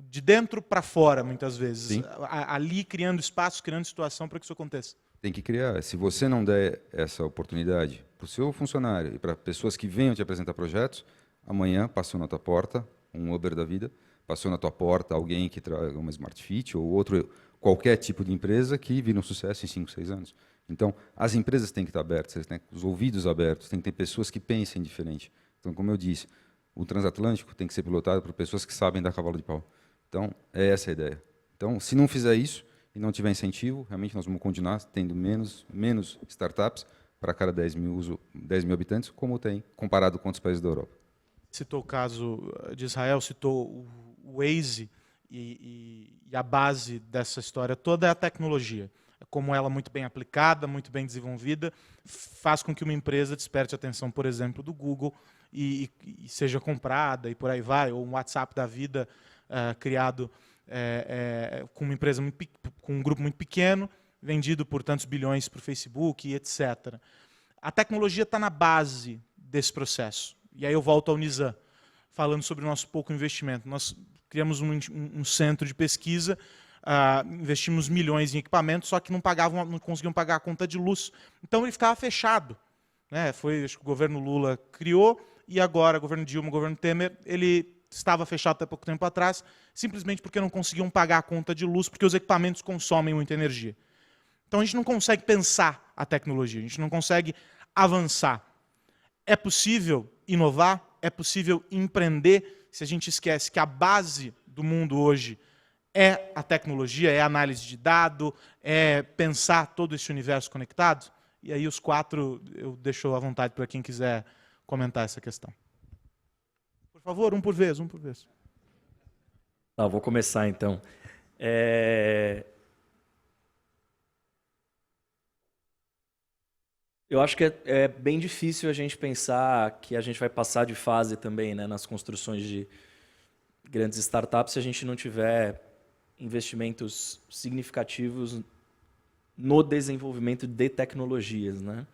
de dentro para fora, muitas vezes. Sim. Ali criando espaço, criando situação para que isso aconteça. Tem que criar. Se você não der essa oportunidade para o seu funcionário e para pessoas que venham te apresentar projetos, amanhã passou na tua porta um Uber da vida, passou na tua porta alguém que traga uma Smart Fit ou outro, qualquer tipo de empresa que vira um sucesso em 5, 6 anos. Então, as empresas têm que estar abertas, têm os ouvidos abertos, tem que ter pessoas que pensem diferente. Então, como eu disse, o transatlântico tem que ser pilotado por pessoas que sabem dar cavalo de pau. Então, é essa a ideia. Então, se não fizer isso e não tiver incentivo, realmente nós vamos continuar tendo menos startups para cada 10 mil habitantes, como tem comparado com outros países da Europa. Citou o caso de Israel, citou o Waze, e a base dessa história toda é a tecnologia. Como ela muito bem aplicada, muito bem desenvolvida, faz com que uma empresa desperte a atenção, por exemplo, do Google e seja comprada e por aí vai, ou um WhatsApp da vida criado com uma empresa com um grupo muito pequeno, vendido por tantos bilhões para o Facebook, etc. A tecnologia está na base desse processo. E aí eu volto ao Nizam, falando sobre o nosso pouco investimento. Nós criamos um centro de pesquisa, investimos milhões em equipamentos, só que não conseguiam pagar a conta de luz. Então ele ficava fechado. Né? Acho que o governo Lula criou, e agora o governo Dilma, o governo Temer, ele estava fechado até pouco tempo atrás, simplesmente porque não conseguiam pagar a conta de luz, porque os equipamentos consomem muita energia. Então a gente não consegue pensar a tecnologia, a gente não consegue avançar. É possível inovar, é possível empreender, se a gente esquece que a base do mundo hoje é a tecnologia, é a análise de dado, é pensar todo esse universo conectado. E aí os 4 eu deixo à vontade para quem quiser comentar essa questão. Por favor, um por vez. Tá, vou começar então. Eu acho que é bem difícil a gente pensar que a gente vai passar de fase também, né, nas construções de grandes startups se a gente não tiver investimentos significativos no desenvolvimento de tecnologias, né?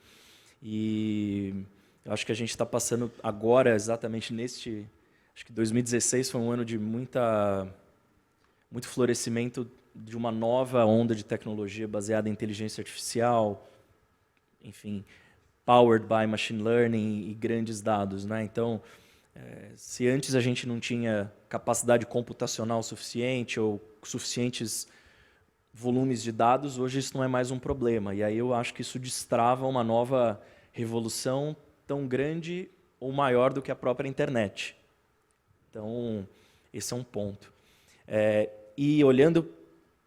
E eu acho que a gente está passando agora exatamente acho que 2016 foi um ano de muito florescimento de uma nova onda de tecnologia baseada em inteligência artificial, enfim, powered by machine learning e grandes dados, né? Então, se antes a gente não tinha capacidade computacional suficiente ou suficientes volumes de dados, hoje isso não é mais um problema. E aí eu acho que isso destrava uma nova revolução tão grande ou maior do que a própria internet. Então, esse é um ponto. E olhando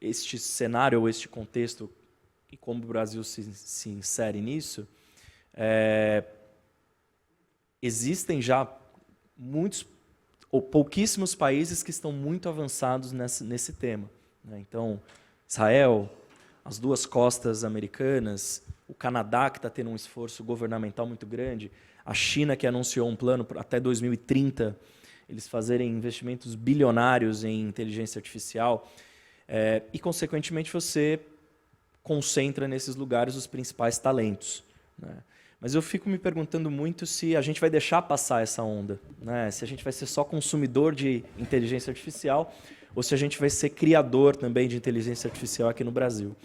este cenário ou este contexto e como o Brasil se insere nisso, existem já muitos ou pouquíssimos países que estão muito avançados nesse tema, né? Então, Israel, as duas costas americanas, o Canadá, que está tendo um esforço governamental muito grande, a China, que anunciou um plano até 2030, eles fazerem investimentos bilionários em inteligência artificial, e, consequentemente, você concentra nesses lugares os principais talentos, né? Mas eu fico me perguntando muito se a gente vai deixar passar essa onda, né? Se a gente vai ser só consumidor de inteligência artificial ou se a gente vai ser criador também de inteligência artificial aqui no Brasil.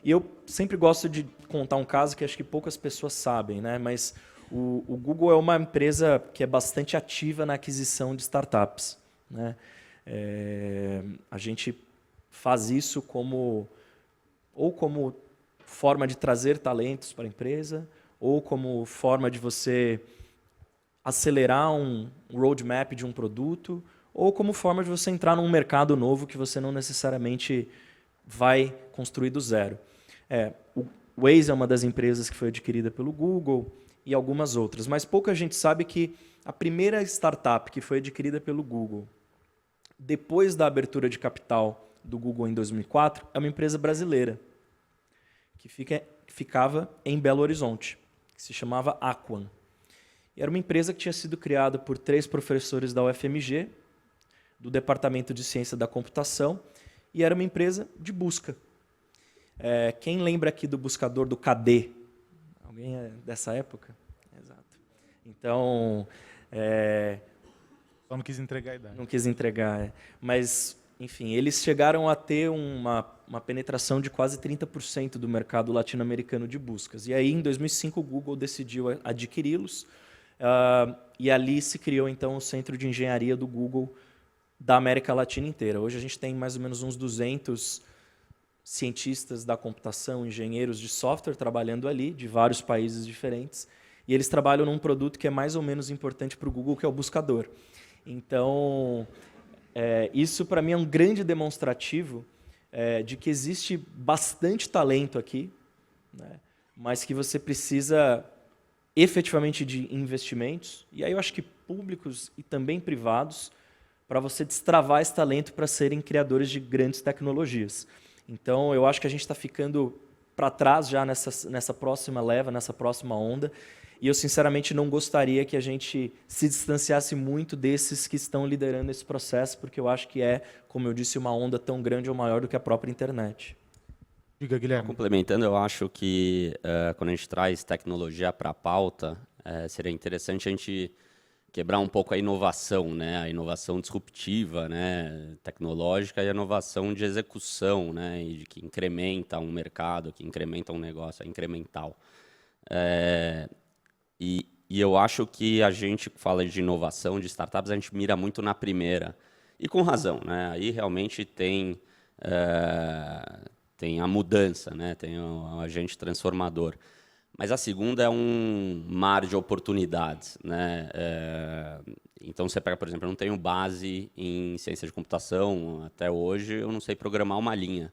E eu sempre gosto de contar um caso que acho que poucas pessoas sabem, né? Mas o Google é uma empresa que é bastante ativa na aquisição de startups, né? A gente faz isso como forma de trazer talentos para a empresa, ou como forma de você acelerar um roadmap de um produto, ou como forma de você entrar num mercado novo que você não necessariamente vai construir do zero. O Waze é uma das empresas que foi adquirida pelo Google e algumas outras, mas pouca gente sabe que a primeira startup que foi adquirida pelo Google, depois da abertura de capital do Google em 2004, é uma empresa brasileira, que ficava em Belo Horizonte, que se chamava Aquan. E era uma empresa que tinha sido criada por 3 professores da UFMG, do Departamento de Ciência da Computação, e era uma empresa de busca. Quem lembra aqui do buscador do KD? Alguém é dessa época? Exato. Então... Só não quis entregar a idade. Não quis entregar, Mas... Enfim, eles chegaram a ter uma penetração de quase 30% do mercado latino-americano de buscas. E aí, em 2005, o Google decidiu adquiri-los, e ali se criou, então, o Centro de Engenharia do Google da América Latina inteira. Hoje a gente tem mais ou menos uns 200 cientistas da computação, engenheiros de software trabalhando ali, de vários países diferentes, e eles trabalham num produto que é mais ou menos importante para o Google, que é o buscador. Então... isso, para mim, é um grande demonstrativo de que existe bastante talento aqui, né? Mas que você precisa efetivamente de investimentos, e aí eu acho que públicos e também privados, para você destravar esse talento para serem criadores de grandes tecnologias. Então, eu acho que a gente está ficando para trás já nessa próxima leva, nessa próxima onda, e eu, sinceramente, não gostaria que a gente se distanciasse muito desses que estão liderando esse processo, porque eu acho que como eu disse, uma onda tão grande ou maior do que a própria internet. Diga, Guilherme. Complementando, eu acho que quando a gente traz tecnologia para a pauta, seria interessante a gente quebrar um pouco a inovação, né? A inovação disruptiva, né? Tecnológica, e a inovação de execução, né? E de que incrementa um mercado, que incrementa um negócio, é incremental. E eu acho que a gente fala de inovação, de startups, a gente mira muito na primeira. E com razão, né? Aí realmente tem a mudança, né? Tem o agente transformador. Mas a segunda é um mar de oportunidades, né? Então, você pega, por exemplo, eu não tenho base em ciência de computação até hoje, eu não sei programar uma linha.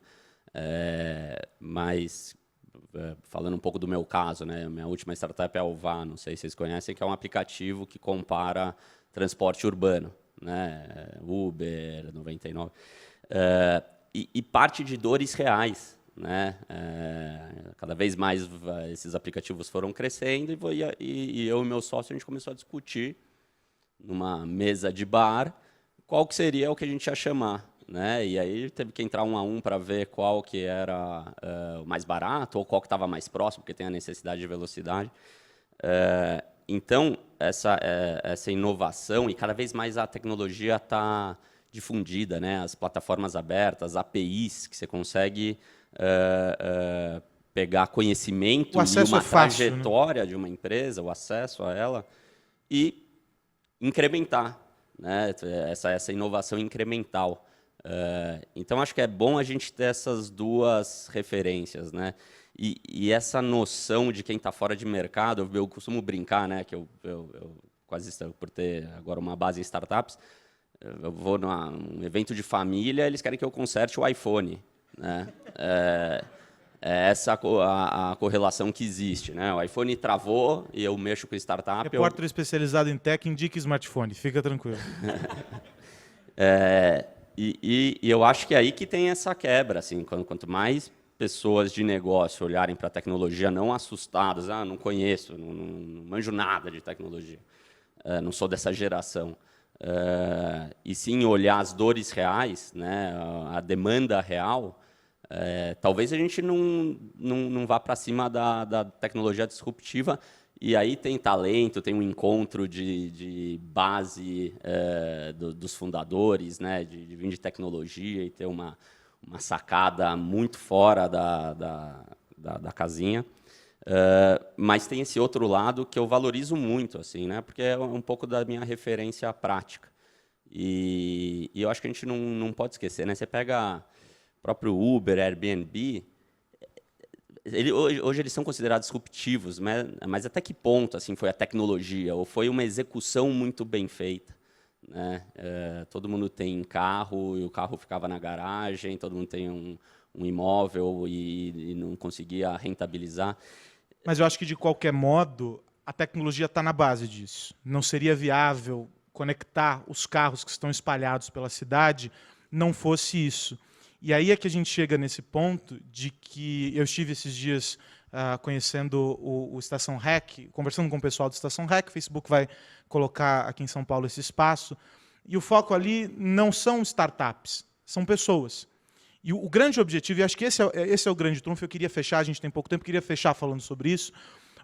Mas... falando um pouco do meu caso, né? Minha última startup é a Alvá, não sei se vocês conhecem, que é um aplicativo que compara transporte urbano, né? Uber, 99, e parte de dores reais, né? Cada vez mais esses aplicativos foram crescendo, e eu e meu sócio, a gente começou a discutir numa mesa de bar qual que seria o que a gente ia chamar, né? E aí teve que entrar um a um para ver qual que era o mais barato ou qual que estava mais próximo, porque tem a necessidade de velocidade. Então, essa inovação, e cada vez mais a tecnologia está difundida, né? As plataformas abertas, APIs, que você consegue pegar conhecimento e uma trajetória, né, de uma empresa, o acesso a ela, e incrementar, né? Essa inovação incremental. Então, acho que é bom a gente ter essas duas referências, né? E essa noção de quem está fora de mercado, eu costumo brincar, né? Que eu quase, por ter agora uma base em startups, eu vou num evento de família, eles querem que eu conserte o iPhone, né? Essa a correlação que existe, né? O iPhone travou e eu mexo com startup. Repórter especializado em tech indica smartphone, fica tranquilo. E eu acho que é aí que tem essa quebra, assim, quanto mais pessoas de negócio olharem para a tecnologia não assustadas, não conheço, não manjo nada de tecnologia, não sou dessa geração, e sim olhar as dores reais, né, a demanda real, talvez a gente não vá para cima da tecnologia disruptiva. E aí tem talento, tem um encontro de base dos fundadores, né, de vir de tecnologia e ter uma sacada muito fora da casinha. Mas tem esse outro lado que eu valorizo muito, assim, né, porque é um pouco da minha referência prática. E eu acho que a gente não pode esquecer, né? Você pega o próprio Uber, Airbnb, hoje eles são considerados disruptivos, mas até que ponto assim, foi a tecnologia? Ou foi uma execução muito bem feita? Né? Todo mundo tem carro, e o carro ficava na garagem, todo mundo tem um imóvel e não conseguia rentabilizar. Mas eu acho que, de qualquer modo, a tecnologia está na base disso. Não seria viável conectar os carros que estão espalhados pela cidade não fosse isso. E aí é que a gente chega nesse ponto de que eu estive esses dias conhecendo o Estação REC, conversando com o pessoal do Estação REC, o Facebook vai colocar aqui em São Paulo esse espaço, e o foco ali não são startups, são pessoas. E o grande objetivo, e acho que esse é o grande trunfo, eu queria fechar, a gente tem pouco tempo, queria fechar falando sobre isso,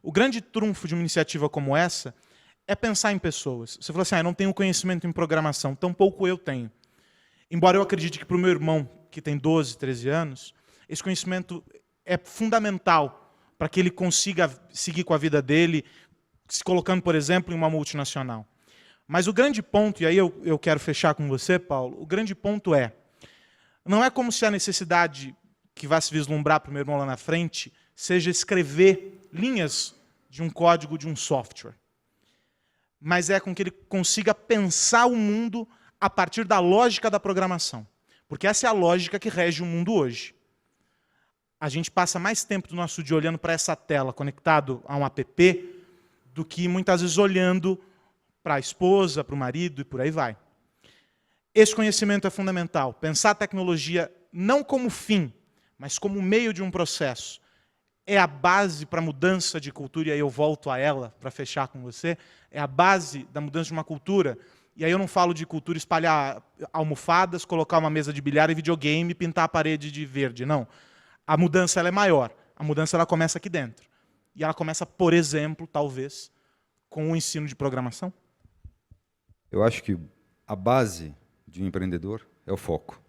o grande trunfo de uma iniciativa como essa é pensar em pessoas. Você falou assim, eu não tenho conhecimento em programação, tampouco eu tenho. Embora eu acredite que para o meu irmão, que tem 12, 13 anos, esse conhecimento é fundamental para que ele consiga seguir com a vida dele, se colocando, por exemplo, em uma multinacional. Mas o grande ponto, e aí eu quero fechar com você, Paulo, o grande ponto não é como se a necessidade que vai se vislumbrar para o meu irmão lá na frente seja escrever linhas de um código de um software. Mas é com que ele consiga pensar o mundo a partir da lógica da programação. Porque essa é a lógica que rege o mundo hoje. A gente passa mais tempo do nosso dia olhando para essa tela, conectado a um app, do que muitas vezes olhando para a esposa, para o marido e por aí vai. Esse conhecimento é fundamental. Pensar a tecnologia não como fim, mas como meio de um processo. É a base para a mudança de cultura, e aí eu volto a ela para fechar com você, é a base da mudança de uma cultura. E aí eu não falo de cultura espalhar almofadas, colocar uma mesa de bilhar e videogame e pintar a parede de verde, não. A mudança ela é maior. A mudança ela começa aqui dentro. E ela começa, por exemplo, talvez, com o ensino de programação. Eu acho que a base de um empreendedor é o foco.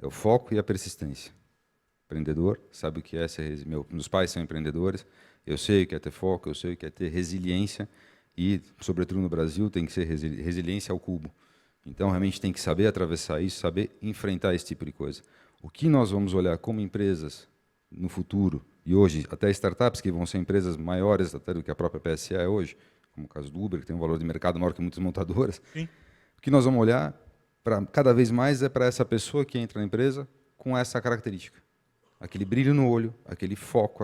É o foco e a persistência. O empreendedor sabe o que é ser... Meus pais são empreendedores, eu sei o que é ter foco, eu sei o que é ter resiliência, e, sobretudo no Brasil, tem que ser resiliência ao cubo. Então, realmente tem que saber atravessar isso, saber enfrentar esse tipo de coisa. O que nós vamos olhar como empresas no futuro, e hoje até startups que vão ser empresas maiores até do que a própria PSA é hoje, como o caso do Uber, que tem um valor de mercado maior que muitas montadoras, Sim. o que nós vamos olhar cada vez mais é para essa pessoa que entra na empresa com essa característica. Aquele brilho no olho, aquele foco,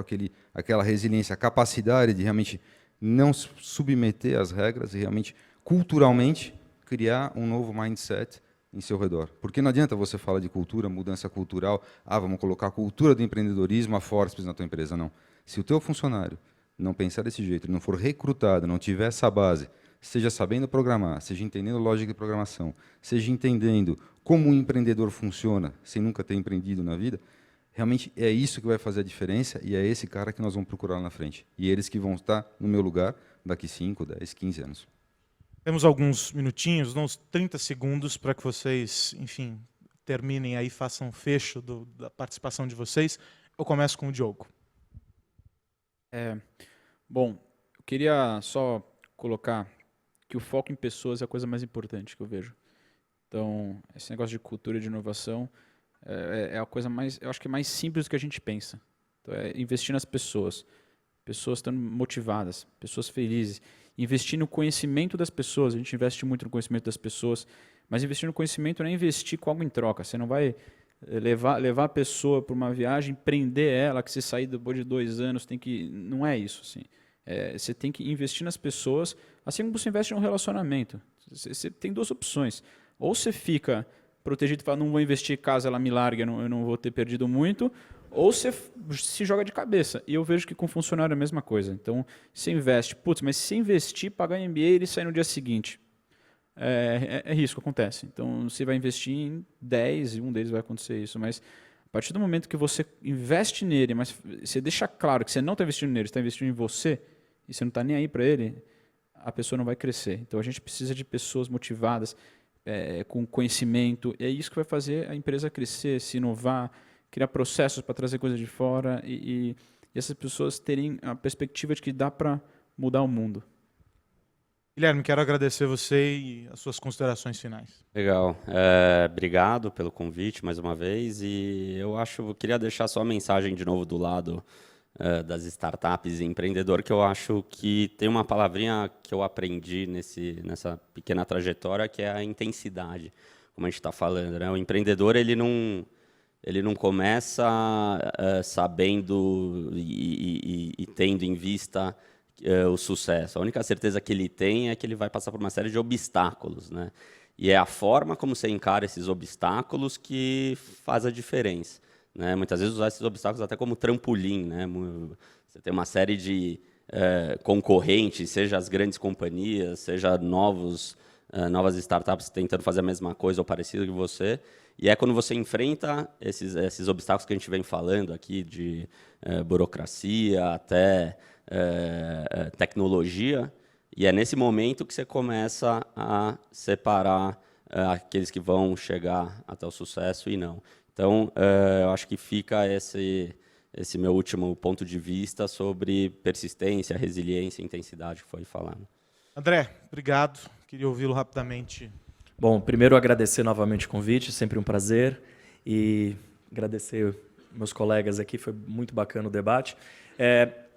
aquela resiliência, a capacidade de realmente não submeter às regras e realmente, culturalmente, criar um novo mindset em seu redor. Porque não adianta você falar de cultura, mudança cultural, vamos colocar a cultura do empreendedorismo, a Forbes na tua empresa. Não. Se o teu funcionário não pensar desse jeito, ele não for recrutado, não tiver essa base, seja sabendo programar, seja entendendo lógica de programação, seja entendendo como um empreendedor funciona, sem nunca ter empreendido na vida, realmente é isso que vai fazer a diferença e é esse cara que nós vamos procurar lá na frente. E eles que vão estar no meu lugar daqui 5, 10, 15 anos. Temos alguns minutinhos, uns 30 segundos, para que vocês, enfim, terminem aí, façam um fecho da participação de vocês. Eu começo com o Diogo. Bom, eu queria só colocar que o foco em pessoas é a coisa mais importante que eu vejo. Então, esse negócio de cultura e de inovação é a coisa mais, eu acho que é mais simples do que a gente pensa. Então, é investir nas pessoas. Pessoas estando motivadas, pessoas felizes. Investir no conhecimento das pessoas. A gente investe muito no conhecimento das pessoas, mas investir no conhecimento não é investir com algo em troca. Você não vai levar a pessoa para uma viagem, prender ela, que você sair depois de 2 anos, tem que... Não é isso, assim. Você tem que investir nas pessoas, assim como você investe em um relacionamento. Você tem 2 opções. Ou você fica protegido e fala, não vou investir caso ela me largue, eu não vou ter perdido muito, ou você se joga de cabeça. E eu vejo que com funcionário é a mesma coisa. Então, você investe. Putz, mas se investir, pagar MBA e ele sair no dia seguinte. É risco, acontece. Então, você vai investir em 10 e um deles vai acontecer isso. Mas a partir do momento que você investe nele, mas você deixa claro que você não está investindo nele, você está investindo em você, e você não está nem aí para ele, a pessoa não vai crescer. Então, a gente precisa de pessoas motivadas, com conhecimento. E é isso que vai fazer a empresa crescer, se inovar, criar processos para trazer coisas de fora e essas pessoas terem a perspectiva de que dá para mudar o mundo. Guilherme, quero agradecer você e as suas considerações finais. Legal. Obrigado pelo convite mais uma vez. E eu queria deixar só a mensagem de novo do lado das startups e empreendedor, que eu acho que tem uma palavrinha que eu aprendi nessa pequena trajetória, que é a intensidade, como a gente está falando, né? O empreendedor ele não começa sabendo e tendo em vista o sucesso. A única certeza que ele tem é que ele vai passar por uma série de obstáculos, né? E é a forma como você encara esses obstáculos que faz a diferença, né? Muitas vezes usar esses obstáculos até como trampolim, né? Você tem uma série de concorrentes, seja as grandes companhias, seja novas startups tentando fazer a mesma coisa ou parecido que você. E é quando você enfrenta esses obstáculos que a gente vem falando aqui, de burocracia até tecnologia, e é nesse momento que você começa a separar aqueles que vão chegar até o sucesso e não. Então, eu acho que fica esse meu último ponto de vista sobre persistência, resiliência e intensidade que foi falado. André, obrigado. Queria ouvi-lo rapidamente. Bom, primeiro agradecer novamente o convite, sempre um prazer, e agradecer meus colegas aqui, foi muito bacana o debate.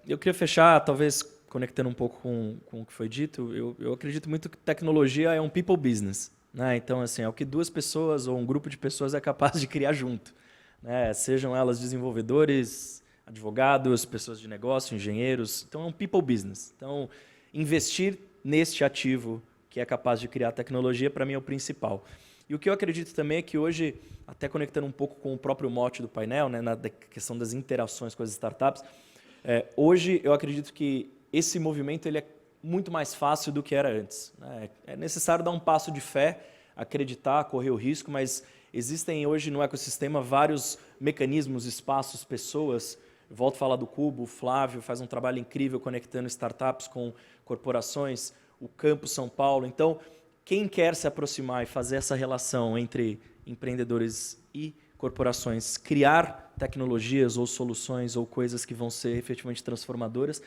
Eu queria fechar, talvez conectando um pouco com o que foi dito, eu acredito muito que tecnologia é um people business, né? Então, assim, é o que duas pessoas ou um grupo de pessoas é capaz de criar junto, né? Sejam elas desenvolvedores, advogados, pessoas de negócio, engenheiros. Então, é um people business. Então, investir neste ativo que é capaz de criar tecnologia, para mim, é o principal. E o que eu acredito também é que hoje, até conectando um pouco com o próprio mote do painel, né, na questão das interações com as startups, hoje eu acredito que esse movimento ele é muito mais fácil do que era antes, né? É necessário dar um passo de fé, acreditar, correr o risco, mas existem hoje no ecossistema vários mecanismos, espaços, pessoas. Eu volto a falar do Cubo, o Flávio faz um trabalho incrível conectando startups com corporações, o Campus São Paulo. Então, quem quer se aproximar e fazer essa relação entre empreendedores e corporações, criar tecnologias ou soluções ou coisas que vão ser efetivamente transformadoras,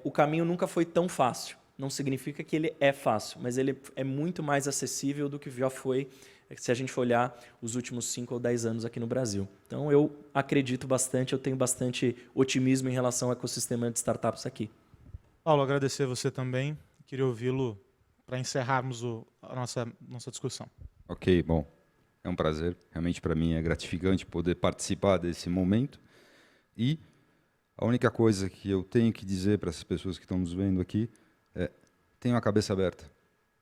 o caminho nunca foi tão fácil. Não significa que ele é fácil, mas ele é muito mais acessível do que já foi se a gente for olhar os últimos 5 ou 10 anos aqui no Brasil. Então, eu acredito bastante, eu tenho bastante otimismo em relação ao ecossistema de startups aqui. Paulo, agradecer você também. Queria ouvi-lo para encerrarmos a nossa discussão. Ok, bom. É um prazer. Realmente, para mim, é gratificante poder participar desse momento. E a única coisa que eu tenho que dizer para essas pessoas que estão nos vendo aqui é: tenham a cabeça aberta.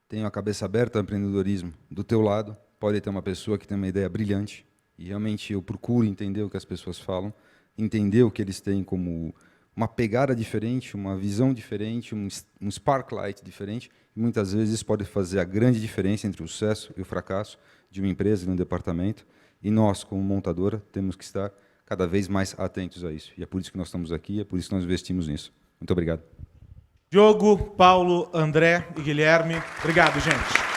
Tenham a cabeça aberta ao empreendedorismo. Do teu lado, pode ter uma pessoa que tem uma ideia brilhante. E realmente eu procuro entender o que as pessoas falam, entender o que eles têm como uma pegada diferente, uma visão diferente, um sparklight diferente. E muitas vezes isso pode fazer a grande diferença entre o sucesso e o fracasso de uma empresa, de um departamento. E nós, como montadora, temos que estar cada vez mais atentos a isso. E é por isso que nós estamos aqui, é por isso que nós investimos nisso. Muito obrigado. Diogo, Paulo, André e Guilherme, obrigado, gente.